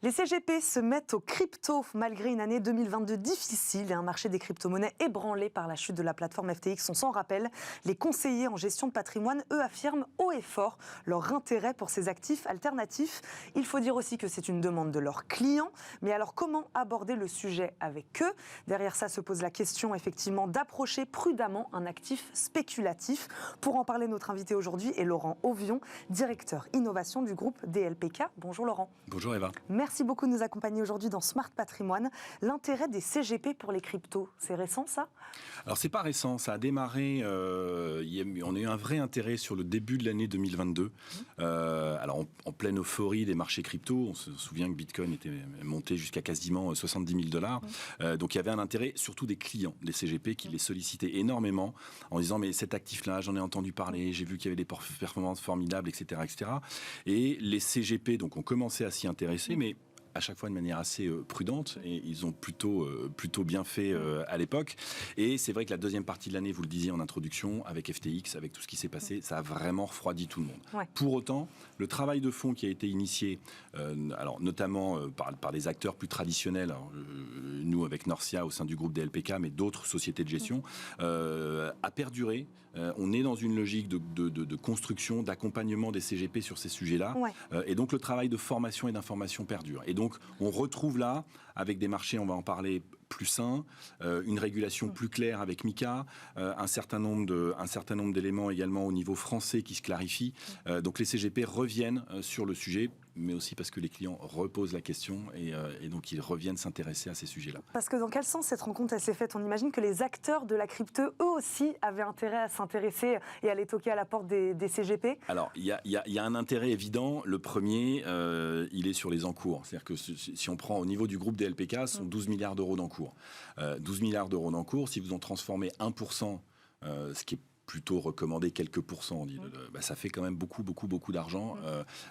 Les CGP se mettent aux cryptos malgré une année 2022 difficile et un marché des crypto-monnaies ébranlé par la chute de la plateforme FTX. On s'en rappelle, les conseillers en gestion de patrimoine, eux, affirment haut et fort leur intérêt pour ces actifs alternatifs. Il faut dire aussi que c'est une demande de leurs clients. Mais alors, comment aborder le sujet avec eux ? Derrière ça se pose la question, effectivement, d'approcher prudemment un actif spéculatif. Pour en parler, notre invité aujourd'hui est Laurent Auvion, directeur innovation du groupe DLPK. Bonjour Laurent. Bonjour Eva. Merci beaucoup de nous accompagner aujourd'hui dans Smart Patrimoine. L'intérêt des CGP pour les cryptos, c'est récent ça ? Alors c'est pas récent, ça a démarré, on a eu un vrai intérêt sur le début de l'année 2022. Alors en pleine euphorie des marchés crypto, on se souvient que Bitcoin était monté jusqu'à quasiment 70 000 $. Donc il y avait un intérêt surtout des clients, des CGP qui les sollicitaient énormément en disant mais cet actif-là, j'en ai entendu parler, j'ai vu qu'il y avait des performances formidables, etc., etc. Et les CGP donc ont commencé à s'y intéresser, mais à chaque fois de manière assez prudente, et ils ont plutôt bien fait à l'époque. Et c'est vrai que la deuxième partie de l'année, vous le disiez en introduction, avec FTX, avec tout ce qui s'est passé, ça a vraiment refroidi tout le monde. Ouais. Pour autant, le travail de fond qui a été initié, alors notamment par des acteurs plus traditionnels, alors, nous avec Norcia au sein du groupe DLPK, mais d'autres sociétés de gestion, a perduré. On est dans une logique de construction, d'accompagnement des CGP sur ces sujets-là. Ouais. Et donc le travail de formation et d'information perdure. Et donc, on retrouve là, avec des marchés, on va en parler, plus sains, une régulation plus claire avec MiCA, un certain nombre d'éléments également au niveau français qui se clarifient. Donc, les CGP reviennent sur le sujet, mais aussi parce que les clients reposent la question et donc ils reviennent s'intéresser à ces sujets-là. Parce que dans quel sens cette rencontre elle s'est faite ? On imagine que les acteurs de la crypto, eux aussi, avaient intérêt à s'intéresser et à aller toquer à la porte des CGP. Alors, il y a un intérêt évident. Le premier, il est sur les encours. C'est-à-dire que si on prend au niveau du groupe DLPK, ce sont 12 milliards d'euros d'encours. 12 milliards d'euros d'encours, si vous en transformez 1%, ce qui est plutôt recommandé quelques pourcents, on dit, ça fait quand même beaucoup d'argent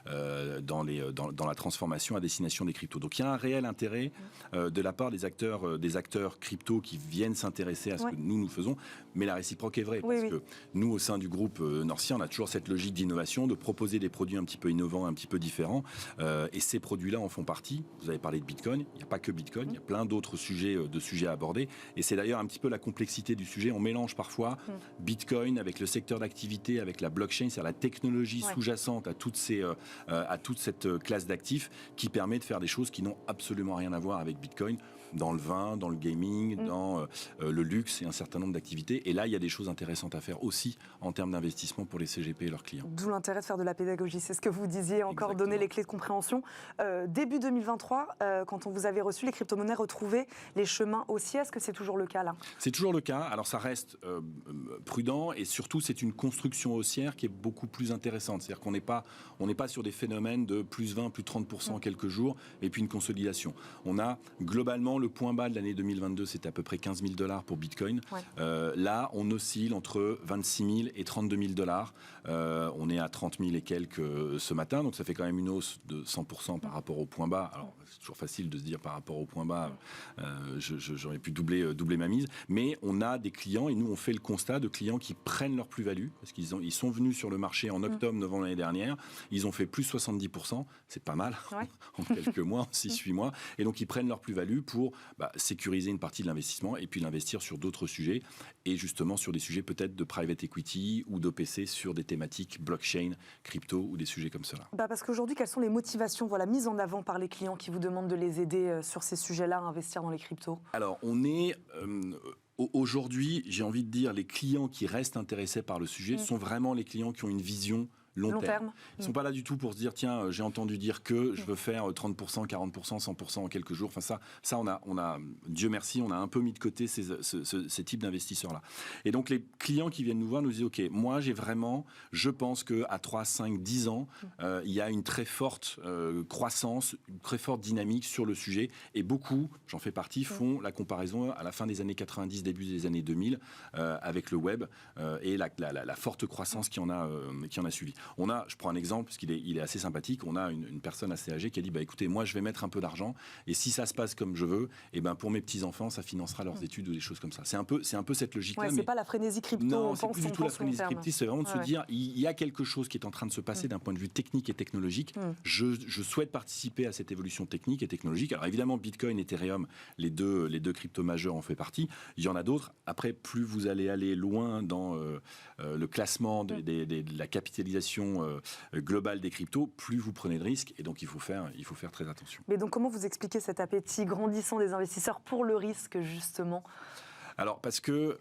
dans la transformation à destination des cryptos. Donc il y a un réel intérêt de la part des acteurs crypto qui viennent s'intéresser à ce que nous faisons, mais la réciproque est vraie, parce que nous, au sein du groupe Norcia, on a toujours cette logique d'innovation, de proposer des produits un petit peu innovants, un petit peu différents, et ces produits-là en font partie. Vous avez parlé de Bitcoin, il n'y a pas que Bitcoin, il y a plein d'autres sujets à aborder, et c'est d'ailleurs un petit peu la complexité du sujet. On mélange parfois Bitcoin avec le secteur d'activité, avec la blockchain, c'est-à-dire la technologie sous-jacente à toute cette classe d'actifs qui permet de faire des choses qui n'ont absolument rien à voir avec Bitcoin, dans le vin, dans le gaming, dans le luxe et un certain nombre d'activités. Et là, il y a des choses intéressantes à faire aussi en termes d'investissement pour les CGP et leurs clients. D'où l'intérêt de faire de la pédagogie, c'est ce que vous disiez, encore donner les clés de compréhension. Début 2023, quand on vous avait reçu, les crypto-monnaies retrouvaient les chemins haussiers. Est-ce que c'est toujours le cas là ? C'est toujours le cas. Alors ça reste prudent et surtout c'est une construction haussière qui est beaucoup plus intéressante. C'est-à-dire qu'on n'est pas sur des phénomènes de plus 20, plus 30% en quelques jours et puis une consolidation. On a globalement le point bas de l'année 2022, c'était à peu près 15 000 $ pour Bitcoin. Ouais. Là, on oscille entre 26 000 et 32 000 $. On est à 30 000 et quelques ce matin, donc ça fait quand même une hausse de 100% par rapport au point bas. Alors, c'est toujours facile de se dire par rapport au point bas, j'aurais pu doubler ma mise. Mais on a des clients, et nous on fait le constat de clients qui prennent leur plus-value, parce qu'ils sont venus sur le marché en octobre, novembre l'année dernière, ils ont fait plus 70%, c'est pas mal, en quelques mois, en 6-8 mois, et donc ils prennent leur plus-value pour sécuriser une partie de l'investissement et puis l'investir sur d'autres sujets, et justement sur des sujets peut-être de private equity ou d'OPC sur des thématiques blockchain, crypto ou des sujets comme cela. Parce qu'aujourd'hui, quelles sont les motivations mises en avant par les clients qui vous demandent de les aider sur ces sujets-là à investir dans les cryptos ? Alors, on est... Aujourd'hui, j'ai envie de dire, les clients qui restent intéressés par le sujet sont vraiment les clients qui ont une vision long terme. Ils ne sont pas là du tout pour se dire, tiens, j'ai entendu dire que je veux faire 30%, 40%, 100% en quelques jours. Enfin, ça on a, Dieu merci, on a un peu mis de côté ces types d'investisseurs-là. Et donc, les clients qui viennent nous voir nous disent, OK, moi, je pense qu'à 3, 5, 10 ans, il y a une très forte croissance, une très forte dynamique sur le sujet. Et beaucoup, j'en fais partie, font la comparaison à la fin des années 90, début des années 2000, avec le web et la forte croissance qui en a suivi. Je prends un exemple, parce il est assez sympathique, on a une personne assez âgée qui a dit, écoutez, moi je vais mettre un peu d'argent, et si ça se passe comme je veux, pour mes petits-enfants, ça financera leurs études ou des choses comme ça. C'est un peu cette logique-là. Ouais, c'est pas la frénésie crypto. Non, c'est plus du tout la frénésie crypto, c'est vraiment de se dire, il y a quelque chose qui est en train de se passer d'un point de vue technique et technologique. Je souhaite participer à cette évolution technique et technologique. Alors évidemment, Bitcoin, Ethereum, les deux cryptos majeurs en fait partie. Il y en a d'autres. Après, plus vous allez aller loin dans le classement de la capitalisation globale des cryptos, plus vous prenez de risques. Et donc, il faut faire très attention. Mais donc, comment vous expliquez cet appétit grandissant des investisseurs pour le risque, justement ? Alors, parce que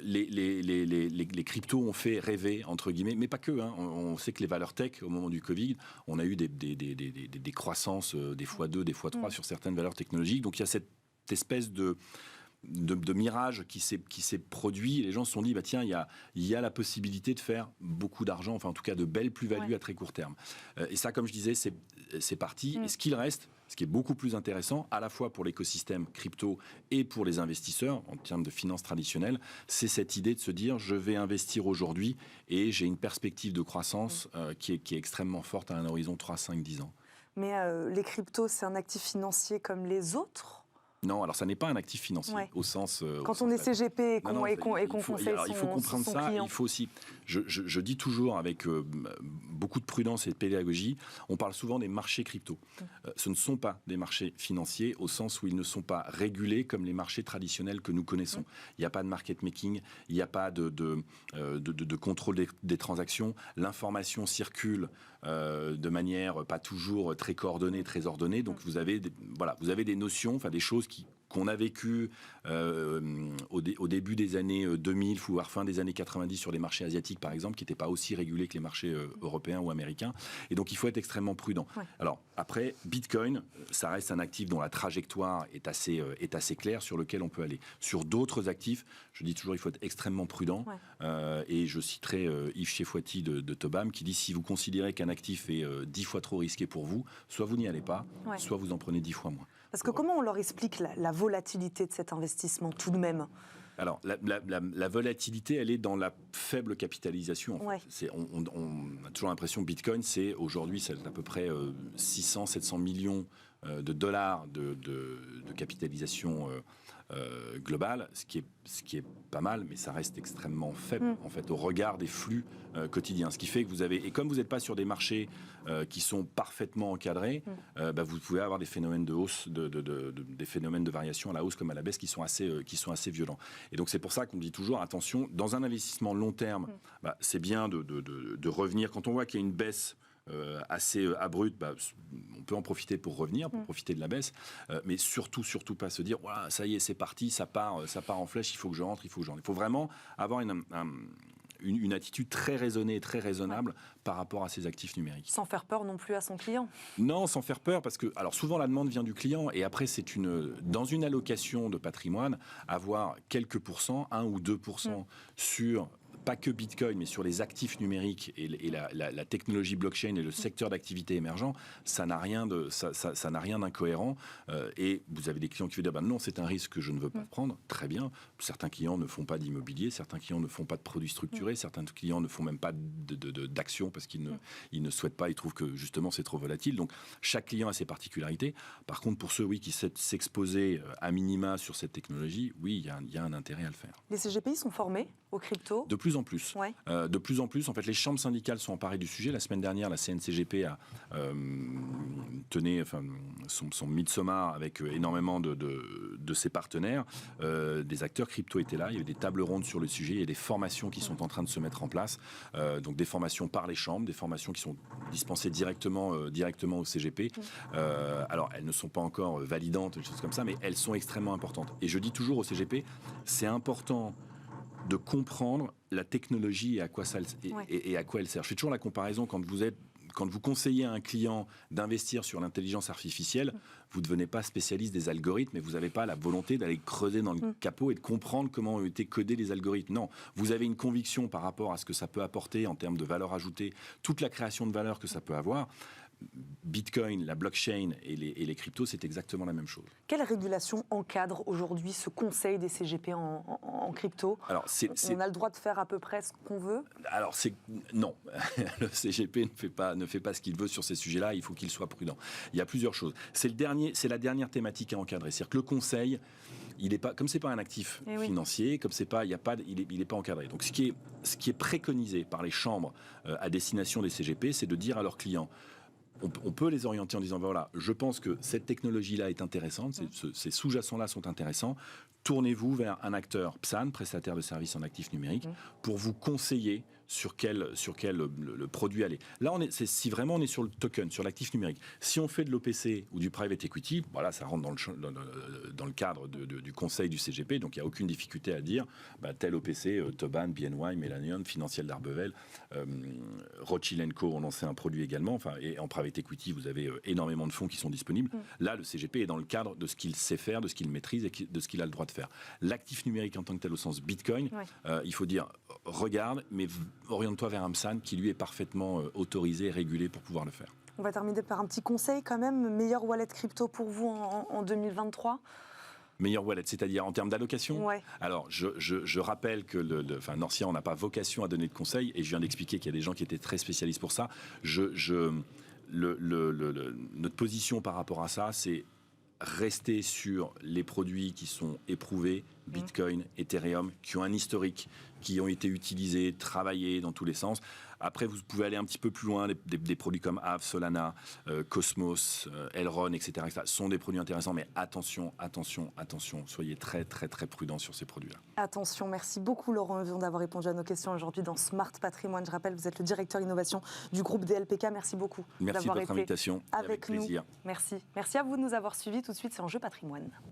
les cryptos ont fait rêver, entre guillemets, mais pas que. On sait que les valeurs tech, au moment du Covid, on a eu des croissances, des x2, des x3 sur certaines valeurs technologiques. Donc, il y a cette espèce de mirage qui s'est produit. Les gens se sont dit, tiens, il y a la possibilité de faire beaucoup d'argent, enfin en tout cas de belles plus-values à très court terme. Et ça, comme je disais, c'est parti. Et ce qu'il reste, ce qui est beaucoup plus intéressant, à la fois pour l'écosystème crypto et pour les investisseurs, en termes de finances traditionnelles, c'est cette idée de se dire, je vais investir aujourd'hui et j'ai une perspective de croissance qui est extrêmement forte à un horizon 3, 5, 10 ans. Mais les cryptos, c'est un actif financier comme les autres ? Non, alors ça n'est pas un actif financier au sens. Quand on est CGP et qu'on conseille il faut comprendre son ça. client. Il faut aussi. Je dis toujours avec beaucoup de prudence et de pédagogie. On parle souvent des marchés crypto. Ce ne sont pas des marchés financiers au sens où ils ne sont pas régulés comme les marchés traditionnels que nous connaissons. Il n'y a pas de market making, il n'y a pas de contrôle des transactions. L'information circule de manière pas toujours très coordonnée, très ordonnée. Donc vous avez des notions, enfin des choses qu'on a vécues au début des années 2000, voire fin des années 90 sur les marchés asiatiques, par exemple, qui n'étaient pas aussi régulés que les marchés européens ou américains. Et donc, il faut être extrêmement prudent. Ouais. Alors, après, Bitcoin, ça reste un actif dont la trajectoire est assez claire, sur lequel on peut aller. Sur d'autres actifs, je dis toujours, il faut être extrêmement prudent. Ouais. Et je citerai Yves Chefouati de Tobam, qui dit, si vous considérez qu'un actif est 10 fois trop risqué pour vous, soit vous n'y allez pas, soit vous en prenez 10 fois moins. Parce que comment on leur explique la volatilité de cet investissement, tout de même ? Alors, la volatilité, elle est dans la faible capitalisation. En fait. On a toujours l'impression que Bitcoin, aujourd'hui, c'est à peu près 600-700 millions de dollars de capitalisation globale, ce qui est pas mal, mais ça reste extrêmement faible, en fait, au regard des flux quotidiens. Ce qui fait que vous avez, et comme vous n'êtes pas sur des marchés qui sont parfaitement encadrés, vous pouvez avoir des phénomènes de hausse, des phénomènes de variation à la hausse comme à la baisse qui sont assez violents. Et donc c'est pour ça qu'on dit toujours, attention, dans un investissement long terme, c'est bien de revenir. Quand on voit qu'il y a une baisse assez abrupte, on peut en profiter pour revenir, pour profiter de la baisse, mais surtout pas se dire, voilà, ça y est, c'est parti, ça part en flèche, il faut que je rentre. Il faut vraiment avoir une attitude très raisonnée, très raisonnable par rapport à ces actifs numériques. Sans faire peur non plus à son client. Non, sans faire peur, parce que alors souvent la demande vient du client, et après dans une allocation de patrimoine, avoir quelques pourcents, 1 ou 2% sur pas que Bitcoin, mais sur les actifs numériques et la technologie blockchain et le secteur d'activité émergent, ça n'a rien d'incohérent. Et vous avez des clients qui vont dire, non, c'est un risque que je ne veux pas prendre. Très bien. Certains clients ne font pas d'immobilier, certains clients ne font pas de produits structurés, certains clients ne font même pas d'actions parce qu'ils ne souhaitent pas, ils trouvent que justement c'est trop volatile. Donc chaque client a ses particularités. Par contre, pour ceux qui souhaitent s'exposer à minima sur cette technologie, oui, il y a un intérêt à le faire. Les CGPI sont formés aux cryptos ? De plus en plus. Ouais. De plus en plus, en fait, les chambres syndicales sont emparées du sujet. La semaine dernière, la CNCGP a tenu son midsommar avec énormément de ses partenaires. Des acteurs crypto étaient là. Il y avait des tables rondes sur le sujet. Il y a des formations qui sont en train de se mettre en place. Donc des formations par les chambres, des formations qui sont dispensées directement au CGP. Alors, elles ne sont pas encore validantes, des choses comme ça, mais elles sont extrêmement importantes. Et je dis toujours au CGP, c'est important de comprendre la technologie et à quoi elle sert. Je fais toujours la comparaison quand vous conseillez à un client d'investir sur l'intelligence artificielle, vous ne devenez pas spécialiste des algorithmes et vous n'avez pas la volonté d'aller creuser dans le capot et de comprendre comment ont été codés les algorithmes. Non, vous avez une conviction par rapport à ce que ça peut apporter en termes de valeur ajoutée, toute la création de valeur que ça peut avoir. Bitcoin, la blockchain et les cryptos, c'est exactement la même chose. Quelle régulation encadre aujourd'hui ce conseil des CGP en crypto? Alors, on a le droit de faire à peu près ce qu'on veut? Alors, non. Le CGP ne fait pas ce qu'il veut sur ces sujets-là. Il faut qu'il soit prudent. Il y a plusieurs choses. C'est la dernière thématique à encadrer. C'est-à-dire que le conseil, comme c'est pas un actif financier, comme il est pas encadré. Donc, ce qui est préconisé par les chambres à destination des CGP, c'est de dire à leurs clients. On peut les orienter en disant, voilà, je pense que cette technologie-là est intéressante, ces sous-jacents-là sont intéressants, tournez-vous vers un acteur PSAN, prestataire de services en actifs numériques, pour vous conseiller sur quel le produit aller. Là, si vraiment on est sur le token, sur l'actif numérique. Si on fait de l'OPC ou du private equity, voilà, ça rentre dans le cadre du conseil du CGP, donc il n'y a aucune difficulté à dire, tel OPC, Toban, BNY, Millennium, Financial d'Arbevel, Rothschild & Co ont lancé un produit également, et en private equity, vous avez énormément de fonds qui sont disponibles. Là, le CGP est dans le cadre de ce qu'il sait faire, de ce qu'il maîtrise et de ce qu'il a le droit de faire. L'actif numérique en tant que tel, au sens Bitcoin, il faut dire, regarde, mais oriente-toi vers un PSAN qui, lui, est parfaitement autorisé et régulé pour pouvoir le faire. On va terminer par un petit conseil quand même. Meilleur wallet crypto pour vous en 2023 ? Meilleur wallet, c'est-à-dire en termes d'allocation. Ouais. Alors, je rappelle que Norcia, on n'a pas vocation à donner de conseils, et je viens d'expliquer qu'il y a des gens qui étaient très spécialistes pour ça. Notre position par rapport à ça, c'est rester sur les produits qui sont éprouvés, Bitcoin, Ethereum, qui ont un historique, qui ont été utilisés, travaillés dans tous les sens. Après, vous pouvez aller un petit peu plus loin, des produits comme Aave, Solana, Cosmos, Elrond, etc., etc. sont des produits intéressants, mais attention, soyez très, très, très prudents sur ces produits-là. Attention, merci beaucoup Laurent Heuvion d'avoir répondu à nos questions aujourd'hui dans Smart Patrimoine. Je rappelle, vous êtes le directeur innovation du groupe DLPK. Merci beaucoup d'avoir été invitation. Avec nous. Plaisir. Merci à vous de nous avoir suivis. Tout de suite, c'est Enjeu Patrimoine.